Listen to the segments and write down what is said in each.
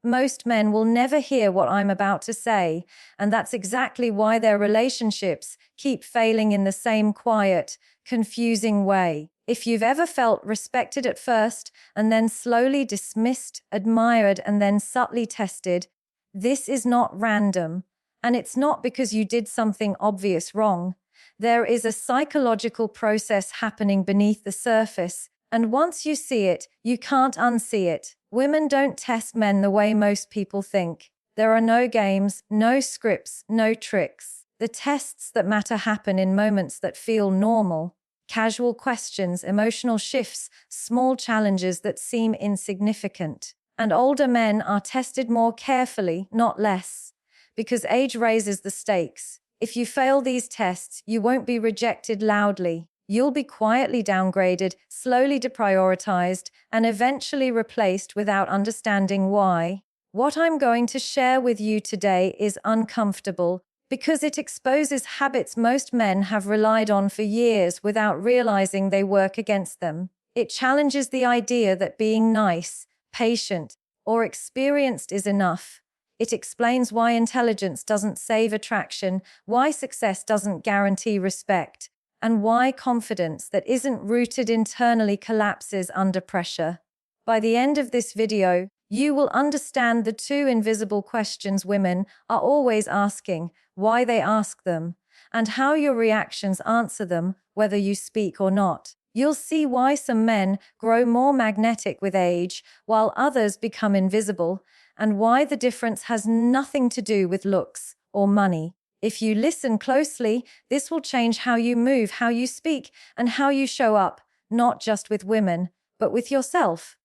Most men will never hear what I'm about to say, and that's exactly why their relationships keep failing in the same quiet, confusing way. If you've ever felt respected at first and then slowly dismissed, admired, and then subtly tested, this is not random. And it's not because you did something obvious wrong. There is a psychological process happening beneath the surface, and once you see it, you can't unsee it. Women don't test men the way most people think. There are no games, no scripts, no tricks. The tests that matter happen in moments that feel normal. Casual questions, emotional shifts, small challenges that seem insignificant. And older men are tested more carefully, not less, because age raises the stakes. If you fail these tests, you won't be rejected loudly. You'll be quietly downgraded, slowly deprioritized, and eventually replaced without understanding why. What I'm going to share with you today is uncomfortable because it exposes habits most men have relied on for years without realizing they work against them. It challenges the idea that being nice, patient, or experienced is enough. It explains why intelligence doesn't save attraction, why success doesn't guarantee respect, and why confidence that isn't rooted internally collapses under pressure. By the end of this video, you will understand the two invisible questions women are always asking, why they ask them, and how your reactions answer them, whether you speak or not. You'll see why some men grow more magnetic with age, while others become invisible, and why the difference has nothing to do with looks or money. If you listen closely, this will change how you move, how you speak, and how you show up, not just with women, but with yourself.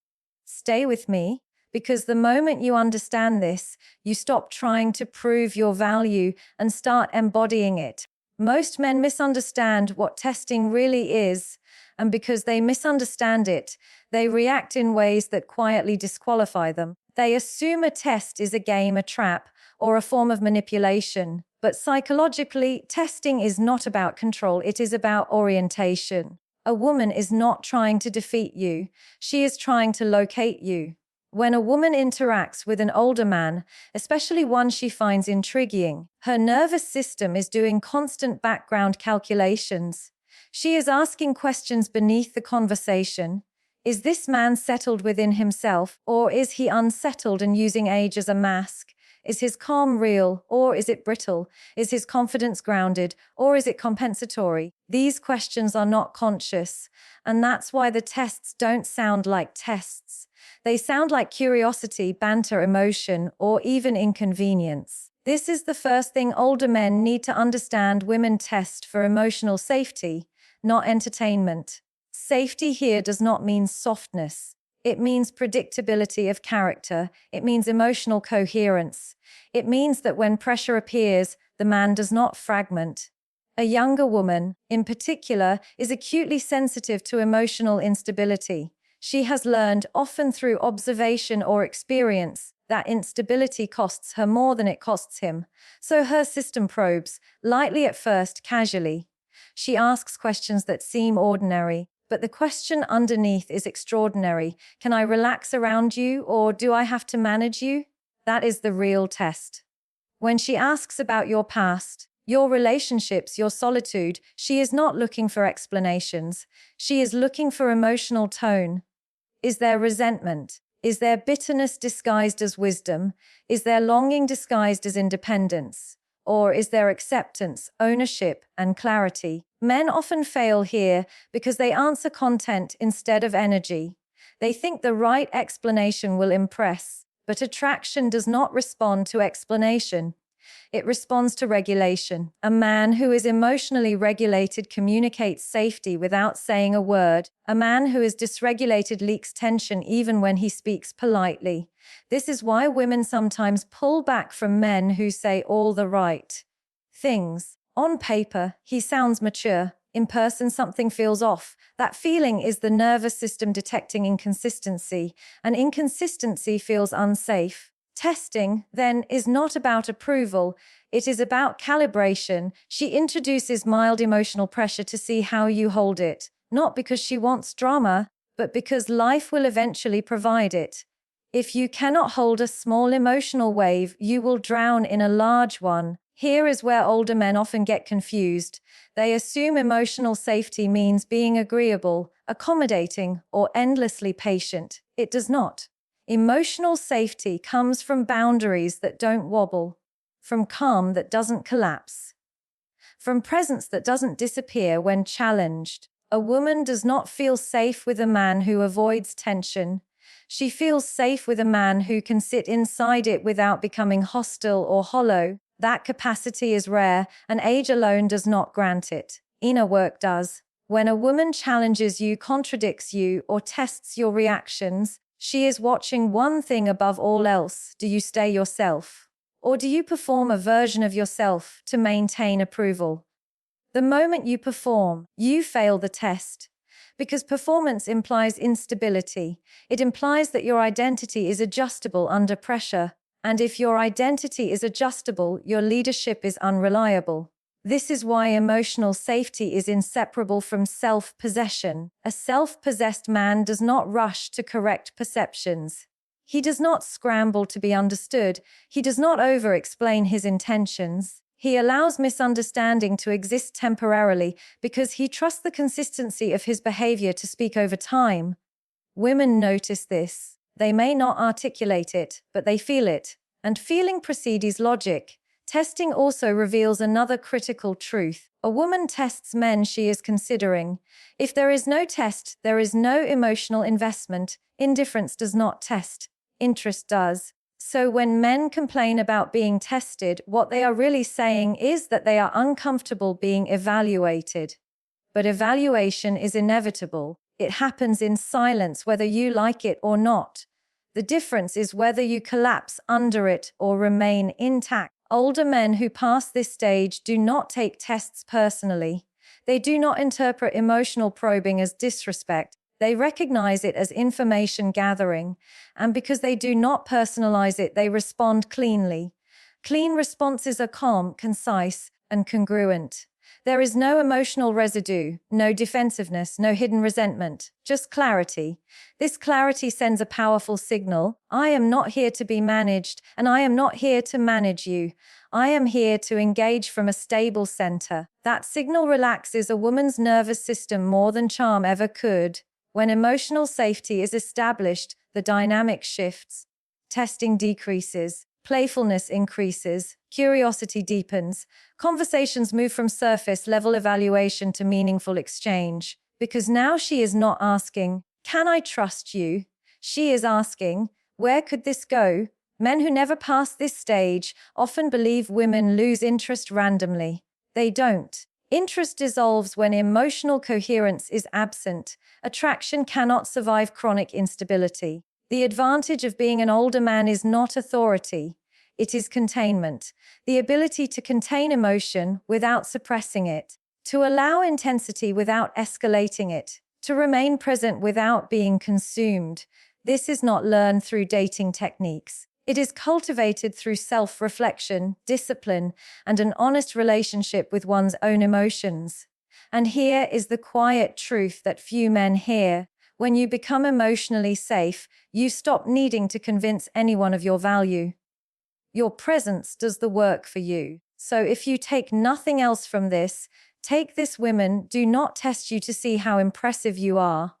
Stay with me, because the moment you understand this, you stop trying to prove your value and start embodying it. Most men misunderstand what testing really is, and because they misunderstand it, they react in ways that quietly disqualify them. They assume a test is a game, a trap, or a form of manipulation. But psychologically, testing is not about control, it is about orientation. A woman is not trying to defeat you, she is trying to locate you. When a woman interacts with an older man, especially one she finds intriguing, her nervous system is doing constant background calculations. She is asking questions beneath the conversation. Is this man settled within himself, or is he unsettled and using age as a mask? Is his calm real, or is it brittle? Is his confidence grounded, or is it compensatory? These questions are not conscious, and that's why the tests don't sound like tests. They sound like curiosity, banter, emotion, or even inconvenience. This is the first thing older men need to understand. Women test for emotional safety, not entertainment. Safety here does not mean softness. It means predictability of character. It means emotional coherence. It means that when pressure appears, the man does not fragment. A younger woman, in particular, is acutely sensitive to emotional instability. She has learned, often through observation or experience, that instability costs her more than it costs him. So her system probes, lightly at first, casually. She asks questions that seem ordinary, but the question underneath is extraordinary. Can I relax around you, or do I have to manage you? That is the real test. When she asks about your past, your relationships, your solitude, she is not looking for explanations. She is looking for emotional tone. Is there resentment? Is there bitterness disguised as wisdom? Is there longing disguised as independence? Or is there acceptance, ownership, and clarity? Men often fail here because they answer content instead of energy. They think the right explanation will impress, but attraction does not respond to explanation. It responds to regulation. A man who is emotionally regulated communicates safety without saying a word. A man who is dysregulated leaks tension even when he speaks politely. This is why women sometimes pull back from men who say all the right things. On paper, he sounds mature. In person, something feels off. That feeling is the nervous system detecting inconsistency, and inconsistency feels unsafe. Testing, then, is not about approval. It is about calibration. She introduces mild emotional pressure to see how you hold it, not because she wants drama, but because life will eventually provide it. If you cannot hold a small emotional wave, you will drown in a large one. Here is where older men often get confused. They assume emotional safety means being agreeable, accommodating, or endlessly patient. It does not. Emotional safety comes from boundaries that don't wobble, from calm that doesn't collapse, from presence that doesn't disappear when challenged. A woman does not feel safe with a man who avoids tension. She feels safe with a man who can sit inside it without becoming hostile or hollow. That capacity is rare, and age alone does not grant it. Inner work does. When a woman challenges you, contradicts you, or tests your reactions, she is watching one thing above all else. Do you stay yourself? Or do you perform a version of yourself to maintain approval? The moment you perform, you fail the test. Because performance implies instability. It implies that your identity is adjustable under pressure. And if your identity is adjustable, your leadership is unreliable. This is why emotional safety is inseparable from self-possession. A self-possessed man does not rush to correct perceptions. He does not scramble to be understood. He does not over-explain his intentions. He allows misunderstanding to exist temporarily because he trusts the consistency of his behavior to speak over time. Women notice this. They may not articulate it, but they feel it. And feeling precedes logic. Testing also reveals another critical truth. A woman tests men she is considering. If there is no test, there is no emotional investment. Indifference does not test. Interest does. So when men complain about being tested, what they are really saying is that they are uncomfortable being evaluated. But evaluation is inevitable. It happens in silence whether you like it or not. The difference is whether you collapse under it or remain intact. Older men who pass this stage do not take tests personally. They do not interpret emotional probing as disrespect. They recognize it as information gathering, and because they do not personalize it, they respond cleanly. Clean responses are calm, concise, and congruent. There is no emotional residue, no defensiveness, no hidden resentment, just clarity. This clarity sends a powerful signal. I am not here to be managed, and I am not here to manage you. I am here to engage from a stable center. That signal relaxes a woman's nervous system more than charm ever could. When emotional safety is established, the dynamic shifts. Testing decreases, playfulness increases, curiosity deepens. Conversations move from surface-level evaluation to meaningful exchange. Because now she is not asking, "Can I trust you?" She is asking, "Where could this go?" Men who never pass this stage often believe women lose interest randomly. They don't. Interest dissolves when emotional coherence is absent. Attraction cannot survive chronic instability. The advantage of being an older man is not authority. It is containment. The ability to contain emotion without suppressing it, to allow intensity without escalating it, to remain present without being consumed. This is not learned through dating techniques. It is cultivated through self-reflection, discipline, and an honest relationship with one's own emotions. And here is the quiet truth that few men hear. When you become emotionally safe, you stop needing to convince anyone of your value. Your presence does the work for you. So if you take nothing else from this, take this: women do not test you to see how impressive you are.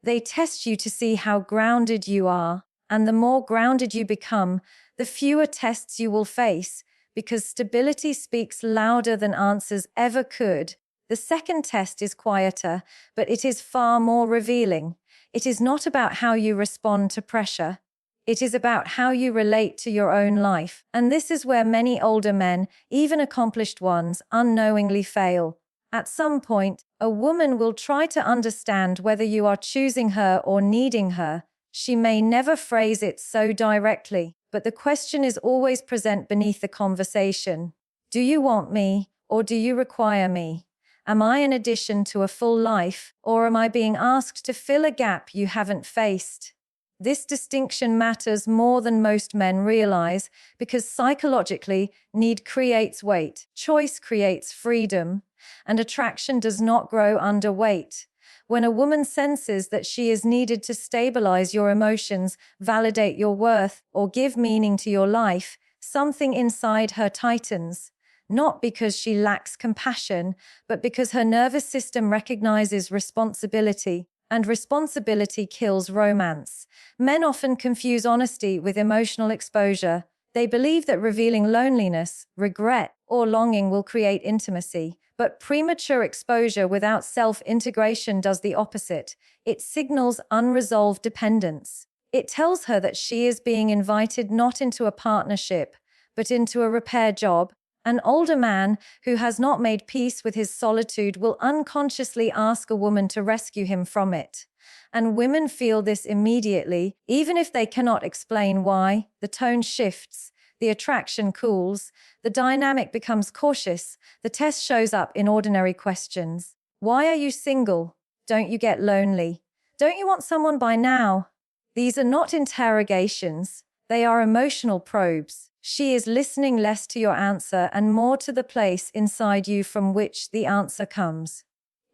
They test you to see how grounded you are. And the more grounded you become, the fewer tests you will face, because stability speaks louder than answers ever could. The second test is quieter, but it is far more revealing. It is not about how you respond to pressure. It is about how you relate to your own life. And this is where many older men, even accomplished ones, unknowingly fail. At some point, a woman will try to understand whether you are choosing her or needing her. She may never phrase it so directly, but the question is always present beneath the conversation. Do you want me, or do you require me? Am I an addition to a full life, or am I being asked to fill a gap you haven't faced? This distinction matters more than most men realize, because psychologically, need creates weight, choice creates freedom, and attraction does not grow under weight. When a woman senses that she is needed to stabilize your emotions, validate your worth, or give meaning to your life, something inside her tightens. Not because she lacks compassion, but because her nervous system recognizes responsibility, and responsibility kills romance. Men often confuse honesty with emotional exposure. They believe that revealing loneliness, regret, or longing will create intimacy. But premature exposure without self-integration does the opposite. It signals unresolved dependence. It tells her that she is being invited not into a partnership, but into a repair job. An older man who has not made peace with his solitude will unconsciously ask a woman to rescue him from it. And women feel this immediately, even if they cannot explain why. The tone shifts, the attraction cools, the dynamic becomes cautious. The test shows up in ordinary questions. Why are you single? Don't you get lonely? Don't you want someone by now? These are not interrogations. They are emotional probes. She is listening less to your answer and more to the place inside you from which the answer comes.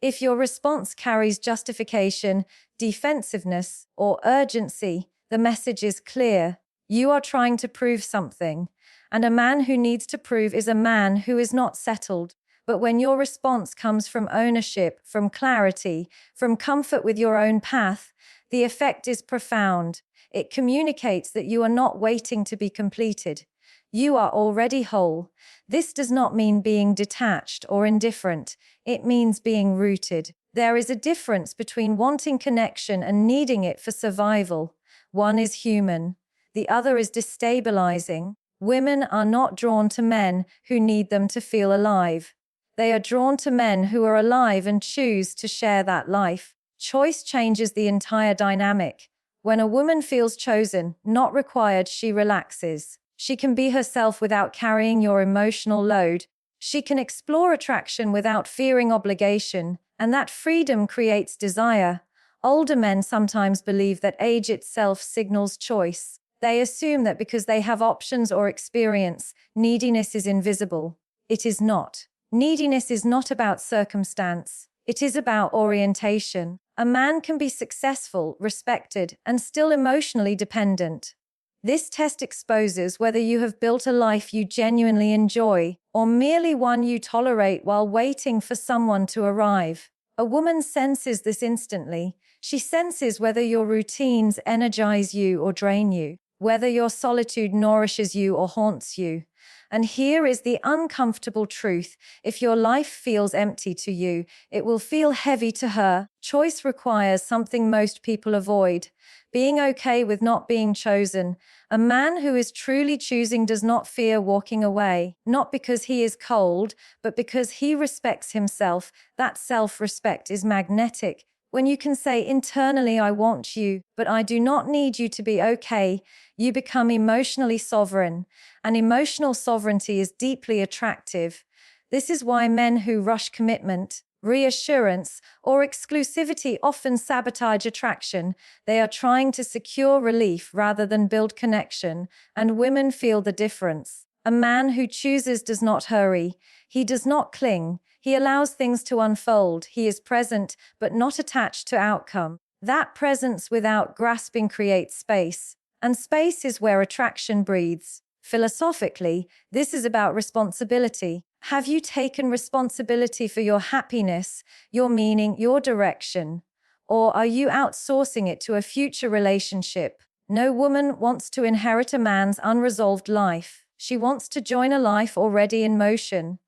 If your response carries justification, defensiveness, or urgency, the message is clear. You are trying to prove something, and a man who needs to prove is a man who is not settled. But when your response comes from ownership, from clarity, from comfort with your own path, the effect is profound. It communicates that you are not waiting to be completed. You are already whole. This does not mean being detached or indifferent. It means being rooted. There is a difference between wanting connection and needing it for survival. One is human. The other is destabilizing. Women are not drawn to men who need them to feel alive. They are drawn to men who are alive and choose to share that life. Choice changes the entire dynamic. When a woman feels chosen, not required, she relaxes. She can be herself without carrying your emotional load. She can explore attraction without fearing obligation, and that freedom creates desire. Older men sometimes believe that age itself signals choice. They assume that because they have options or experience, neediness is invisible. It is not. Neediness is not about circumstance. It is about orientation. A man can be successful, respected, and still emotionally dependent. This test exposes whether you have built a life you genuinely enjoy, or merely one you tolerate while waiting for someone to arrive. A woman senses this instantly. She senses whether your routines energize you or drain you, whether your solitude nourishes you or haunts you. And here is the uncomfortable truth. If your life feels empty to you, it will feel heavy to her. Choice requires something most people avoid: being okay with not being chosen. A man who is truly choosing does not fear walking away, not because he is cold, but because he respects himself. That self-respect is magnetic. When you can say internally, I want you, but I do not need you to be okay, you become emotionally sovereign. And emotional sovereignty is deeply attractive. This is why men who rush commitment, reassurance, or exclusivity often sabotage attraction. They are trying to secure relief rather than build connection, and women feel the difference. A man who chooses does not hurry. He does not cling. He allows things to unfold. He is present, but not attached to outcome. That presence without grasping creates space, and space is where attraction breathes. Philosophically, this is about responsibility. Have you taken responsibility for your happiness, your meaning, your direction? Or are you outsourcing it to a future relationship? No woman wants to inherit a man's unresolved life. She wants to join a life already in motion.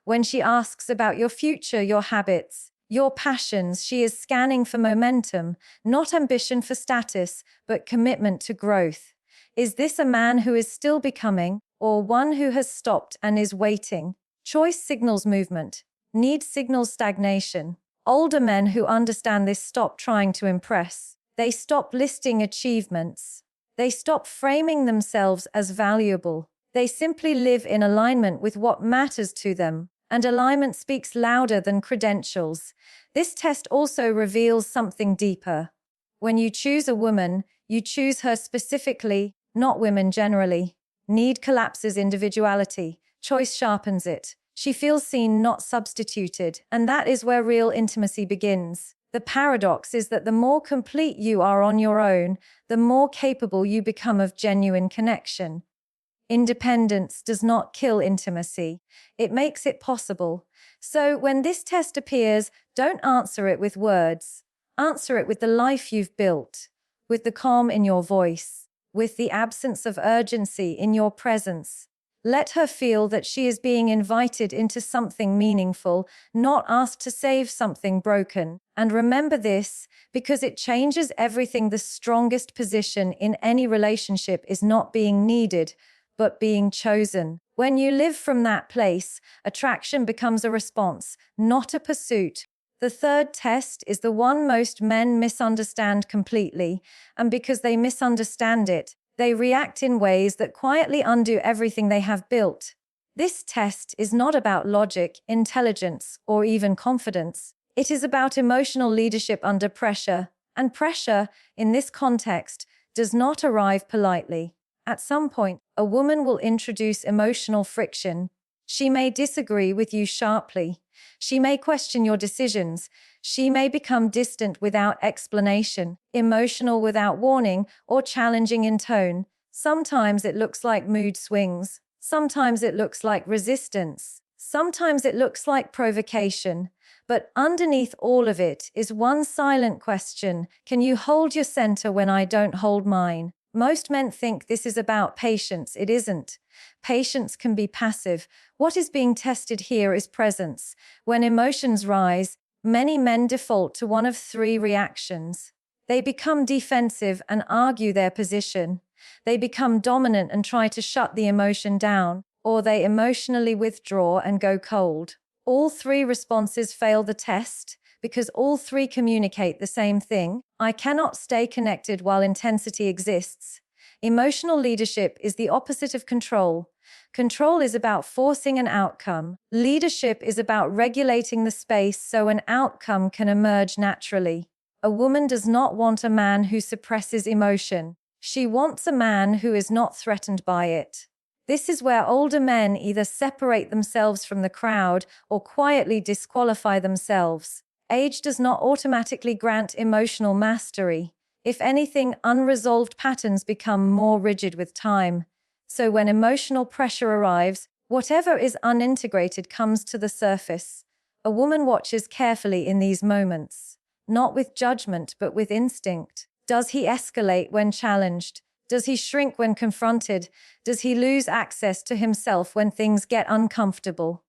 When she asks about your future, your habits, your passions, she is scanning for momentum, not ambition for status, but commitment to growth. Is this a man who is still becoming, or one who has stopped and is waiting? Choice signals movement. Need signals stagnation. Older men who understand this stop trying to impress. They stop listing achievements. They stop framing themselves as valuable. They simply live in alignment with what matters to them, and alignment speaks louder than credentials. This test also reveals something deeper. When you choose a woman, you choose her specifically, not women generally. Need collapses individuality. Choice sharpens it. She feels seen, not substituted, and that is where real intimacy begins. The paradox is that the more complete you are on your own, the more capable you become of genuine connection. Independence does not kill intimacy. It makes it possible. So when this test appears, don't answer it with words. Answer it with the life you've built, with the calm in your voice, with the absence of urgency in your presence. Let her feel that she is being invited into something meaningful, not asked to save something broken. And remember this, because it changes everything. The strongest position in any relationship is not being needed, but being chosen. When you live from that place, attraction becomes a response, not a pursuit. The third test is the one most men misunderstand completely, and because they misunderstand it, they react in ways that quietly undo everything they have built. This test is not about logic, intelligence, or even confidence. It is about emotional leadership under pressure, and pressure, in this context, does not arrive politely. At some point, a woman will introduce emotional friction. She may disagree with you sharply. She may question your decisions. She may become distant without explanation, emotional without warning, or challenging in tone. Sometimes it looks like mood swings. Sometimes it looks like resistance. Sometimes it looks like provocation. But underneath all of it is one silent question: can you hold your center when I don't hold mine? Most men think this is about patience. It isn't. Patience can be passive. What is being tested here is presence. When emotions rise, many men default to one of three reactions. They become defensive and argue their position. They become dominant and try to shut the emotion down, or they emotionally withdraw and go cold. All three responses fail the test because all three communicate the same thing: I cannot stay connected while intensity exists. Emotional leadership is the opposite of control. Control is about forcing an outcome. Leadership is about regulating the space so an outcome can emerge naturally. A woman does not want a man who suppresses emotion. She wants a man who is not threatened by it. This is where older men either separate themselves from the crowd or quietly disqualify themselves. Age does not automatically grant emotional mastery. If anything, unresolved patterns become more rigid with time. So when emotional pressure arrives, whatever is unintegrated comes to the surface. A woman watches carefully in these moments, not with judgment but with instinct. Does he escalate when challenged? Does he shrink when confronted? Does he lose access to himself when things get uncomfortable?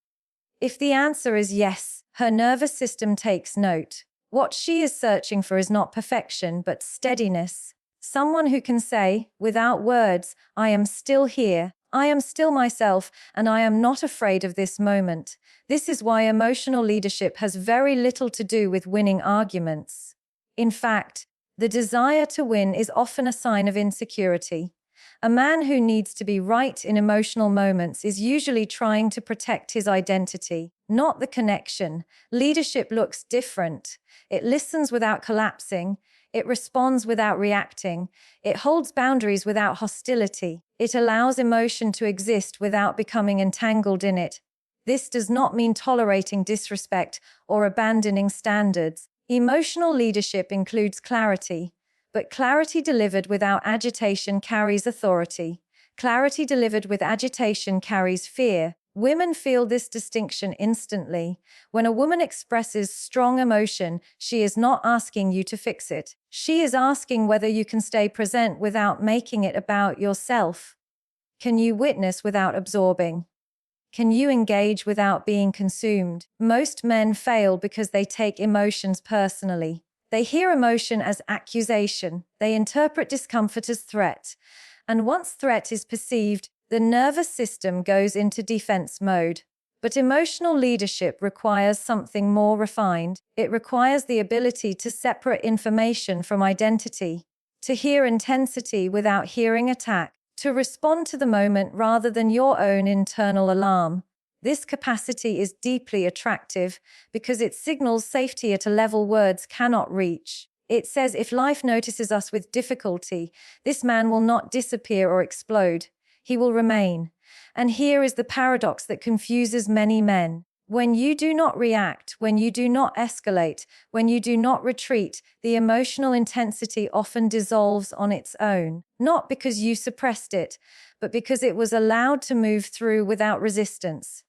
If the answer is yes, her nervous system takes note. What she is searching for is not perfection, but steadiness. Someone who can say, without words, I am still here, I am still myself, and I am not afraid of this moment. This is why emotional leadership has very little to do with winning arguments. In fact, the desire to win is often a sign of insecurity. A man who needs to be right in emotional moments is usually trying to protect his identity, not the connection. Leadership looks different. It listens without collapsing. It responds without reacting. It holds boundaries without hostility. It allows emotion to exist without becoming entangled in it. This does not mean tolerating disrespect or abandoning standards. Emotional leadership includes clarity. But clarity delivered without agitation carries authority. Clarity delivered with agitation carries fear. Women feel this distinction instantly. When a woman expresses strong emotion, she is not asking you to fix it. She is asking whether you can stay present without making it about yourself. Can you witness without absorbing? Can you engage without being consumed? Most men fail because they take emotions personally. They hear emotion as accusation. They interpret discomfort as threat. And once threat is perceived, the nervous system goes into defense mode. But emotional leadership requires something more refined. It requires the ability to separate information from identity, to hear intensity without hearing attack, to respond to the moment rather than your own internal alarm. This capacity is deeply attractive because it signals safety at a level words cannot reach. It says if life notices us with difficulty, this man will not disappear or explode. He will remain. And here is the paradox that confuses many men. When you do not react, when you do not escalate, when you do not retreat, the emotional intensity often dissolves on its own, not because you suppressed it, but because it was allowed to move through without resistance.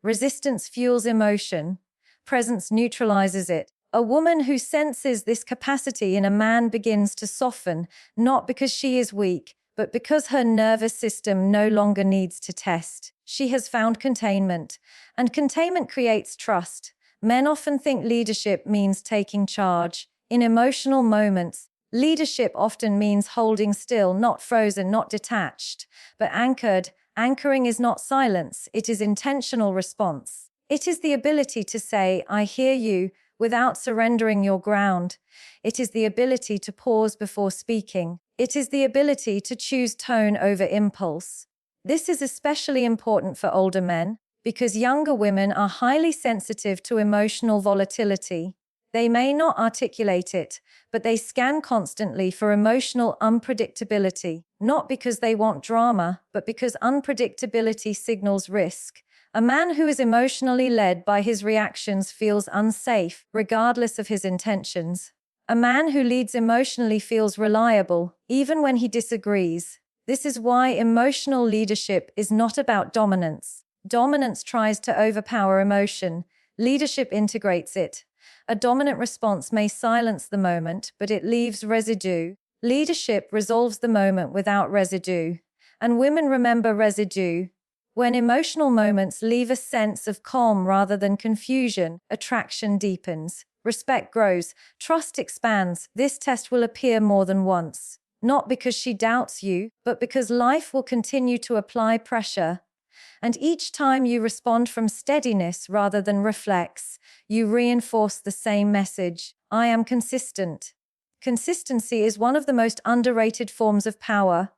Resistance fuels emotion. Presence neutralizes it. A woman who senses this capacity in a man begins to soften, not because she is weak, but because her nervous system no longer needs to test. She has found containment, and containment creates trust. Men often think leadership means taking charge. In emotional moments, leadership often means holding still, not frozen, not detached, but anchored. Anchoring is not silence, it is intentional response. It is the ability to say, "I hear you," without surrendering your ground. It is the ability to pause before speaking. It is the ability to choose tone over impulse. This is especially important for older men, because younger women are highly sensitive to emotional volatility. They may not articulate it, but they scan constantly for emotional unpredictability, not because they want drama, but because unpredictability signals risk. A man who is emotionally led by his reactions feels unsafe, regardless of his intentions. A man who leads emotionally feels reliable, even when he disagrees. This is why emotional leadership is not about dominance. Dominance tries to overpower emotion. Leadership integrates it. A dominant response may silence the moment, but it leaves residue. Leadership resolves the moment without residue. And women remember residue. When emotional moments leave a sense of calm rather than confusion, attraction deepens, respect grows, trust expands. This test will appear more than once. Not because she doubts you, but because life will continue to apply pressure. And each time you respond from steadiness rather than reflex, you reinforce the same message: I am consistent. Consistency is one of the most underrated forms of power.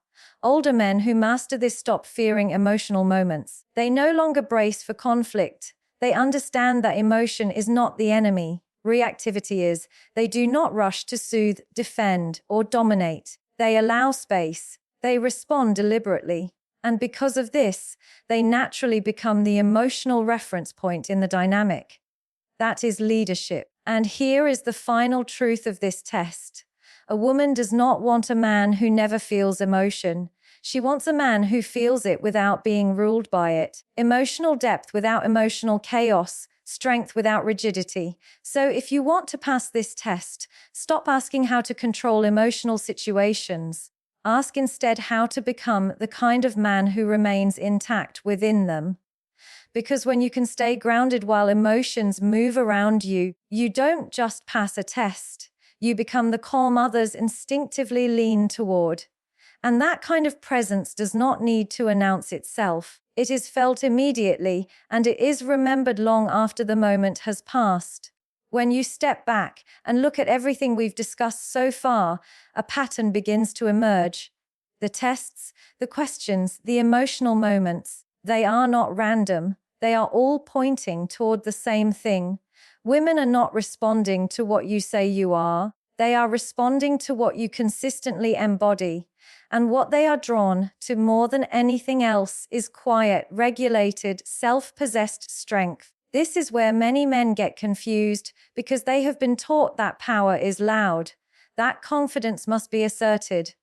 Older men who master this stop fearing emotional moments. They no longer brace for conflict. They understand that emotion is not the enemy. Reactivity is. They do not rush to soothe, defend, or dominate. They allow space. They respond deliberately. And because of this, they naturally become the emotional reference point in the dynamic. That is leadership. And here is the final truth of this test. A woman does not want a man who never feels emotion. She wants a man who feels it without being ruled by it. Emotional depth without emotional chaos. Strength without rigidity. So if you want to pass this test, stop asking how to control emotional situations. Ask instead how to become the kind of man who remains intact within them. Because when you can stay grounded while emotions move around you, you don't just pass a test. You become the calm others instinctively lean toward. And that kind of presence does not need to announce itself. It is felt immediately, and it is remembered long after the moment has passed. When you step back and look at everything we've discussed so far, a pattern begins to emerge. The tests, the questions, the emotional moments, they are not random. They are all pointing toward the same thing. Women are not responding to what you say you are. They are responding to what you consistently embody. And what they are drawn to more than anything else is quiet, regulated, self-possessed strength. This is where many men get confused because they have been taught that power is loud, that confidence must be asserted,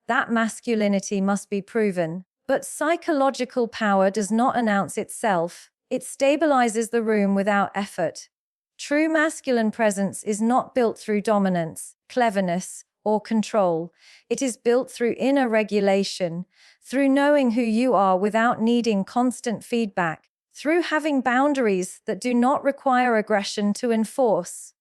that masculinity must be proven. But psychological power does not announce itself. It stabilizes the room without effort. True masculine presence is not built through dominance, cleverness, or control. It is built through inner regulation, through knowing who you are without needing constant feedback, through having boundaries that do not require aggression to enforce,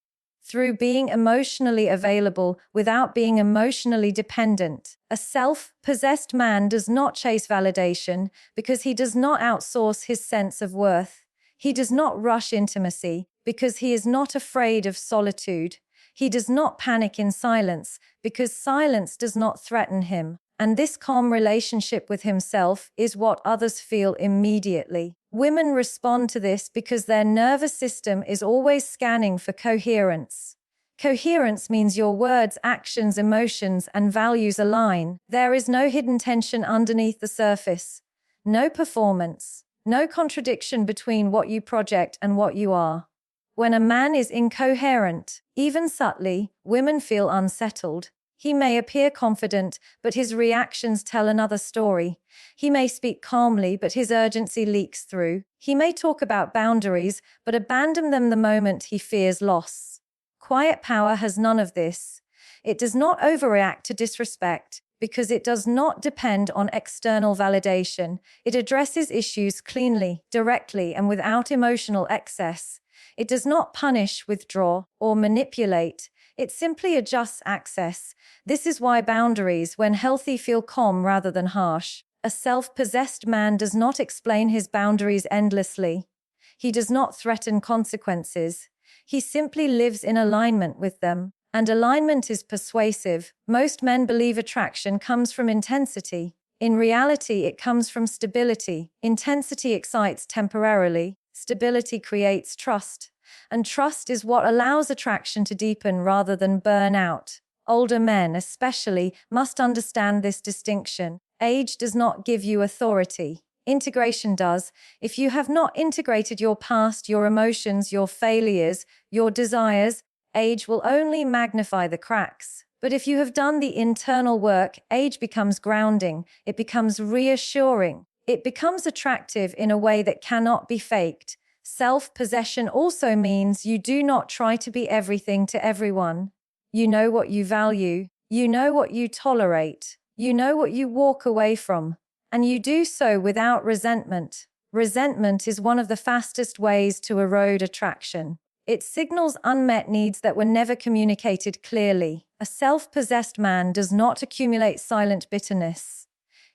through being emotionally available without being emotionally dependent. A self-possessed man does not chase validation because he does not outsource his sense of worth. He does not rush intimacy because he is not afraid of solitude. He does not panic in silence because silence does not threaten him. And this calm relationship with himself is what others feel immediately. Women respond to this because their nervous system is always scanning for coherence. Coherence means your words, actions, emotions, and values align. There is no hidden tension underneath the surface. No performance. No contradiction between what you project and what you are. When a man is incoherent, even subtly, women feel unsettled. He may appear confident, but his reactions tell another story. He may speak calmly, but his urgency leaks through. He may talk about boundaries, but abandon them the moment he fears loss. Quiet power has none of this. It does not overreact to disrespect because it does not depend on external validation. It addresses issues cleanly, directly, and without emotional excess. It does not punish, withdraw, or manipulate. It simply adjusts access. This is why boundaries, when healthy, feel calm rather than harsh. A self-possessed man does not explain his boundaries endlessly. He does not threaten consequences. He simply lives in alignment with them. And alignment is persuasive. Most men believe attraction comes from intensity. In reality, it comes from stability. Intensity excites temporarily. Stability creates trust. And trust is what allows attraction to deepen rather than burn out. Older men, especially, must understand this distinction. Age does not give you authority. Integration does. If you have not integrated your past, your emotions, your failures, your desires, age will only magnify the cracks. But if you have done the internal work, age becomes grounding. It becomes reassuring. It becomes attractive in a way that cannot be faked. Self-possession also means you do not try to be everything to everyone. You know what you value. You know what you tolerate. You know what you walk away from. And you do so without resentment. Resentment is one of the fastest ways to erode attraction. It signals unmet needs that were never communicated clearly. A self-possessed man does not accumulate silent bitterness.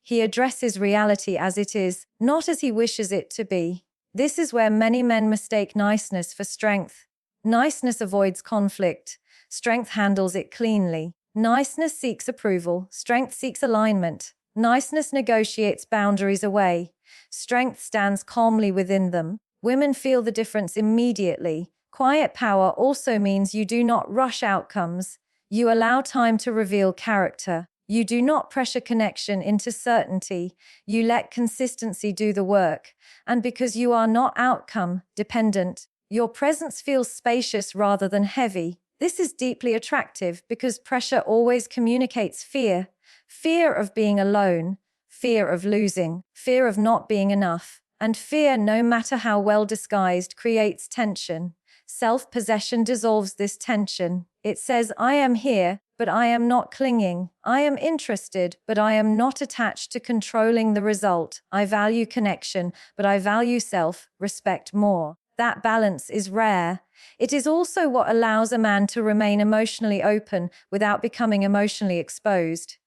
He addresses reality as it is, not as he wishes it to be. This is where many men mistake niceness for strength. Niceness avoids conflict. Strength handles it cleanly. Niceness seeks approval. Strength seeks alignment. Niceness negotiates boundaries away. Strength stands calmly within them. Women feel the difference immediately. Quiet power also means you do not rush outcomes. You allow time to reveal character. You do not pressure connection into certainty. You let consistency do the work. And because you are not outcome dependent, your presence feels spacious rather than heavy. This is deeply attractive because pressure always communicates fear. Fear of being alone, fear of losing, fear of not being enough. And fear, no matter how well disguised, creates tension. Self-possession dissolves this tension. It says, I am here, but I am not clinging. I am interested, but I am not attached to controlling the result. I value connection, but I value self-respect more. That balance is rare. It is also what allows a man to remain emotionally open without becoming emotionally exposed.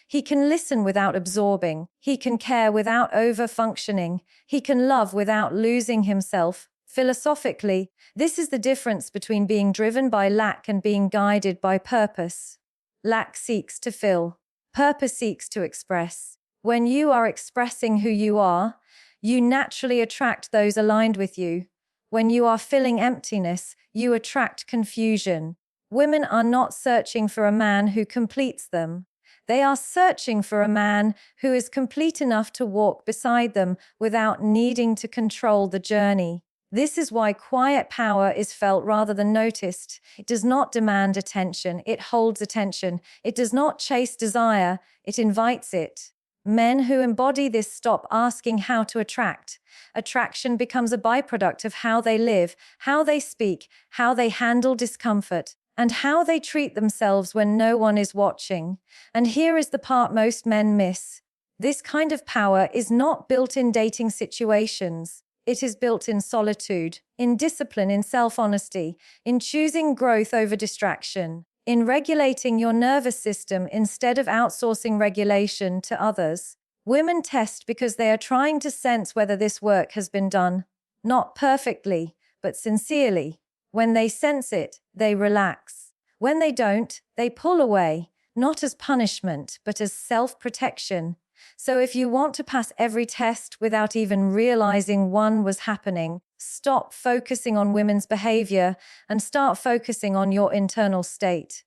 He can listen without absorbing. He can care without over-functioning. He can love without losing himself. Philosophically, this is the difference between being driven by lack and being guided by purpose. Lack seeks to fill. Purpose seeks to express. When you are expressing who you are, you naturally attract those aligned with you. When you are filling emptiness, you attract confusion. Women are not searching for a man who completes them. They are searching for a man who is complete enough to walk beside them without needing to control the journey. This is why quiet power is felt rather than noticed. It does not demand attention, it holds attention. It does not chase desire, it invites it. Men who embody this stop asking how to attract. Attraction becomes a byproduct of how they live, how they speak, how they handle discomfort, and how they treat themselves when no one is watching. And here is the part most men miss. This kind of power is not built in dating situations. It is built in solitude, in discipline, in self-honesty, in choosing growth over distraction, in regulating your nervous system instead of outsourcing regulation to others. Women test because they are trying to sense whether this work has been done, not perfectly, but sincerely. When they sense it, they relax. When they don't, they pull away, not as punishment, but as self-protection. So if you want to pass every test without even realizing one was happening, stop focusing on women's behavior and start focusing on your internal state.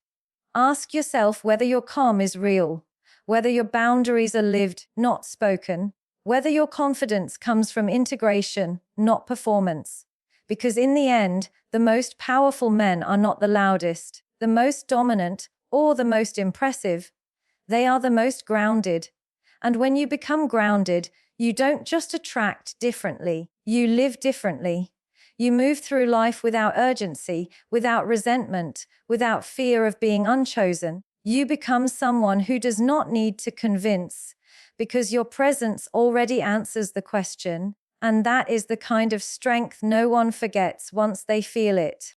Ask yourself whether your calm is real, whether your boundaries are lived, not spoken, Whether your confidence comes from integration, not performance. Because in the end, the most powerful men are not the loudest, the most dominant, or the most impressive. They are the most grounded. And when you become grounded, you don't just attract differently, you live differently. You move through life without urgency, without resentment, without fear of being unchosen. You become someone who does not need to convince, because your presence already answers the question, and that is the kind of strength no one forgets once they feel it.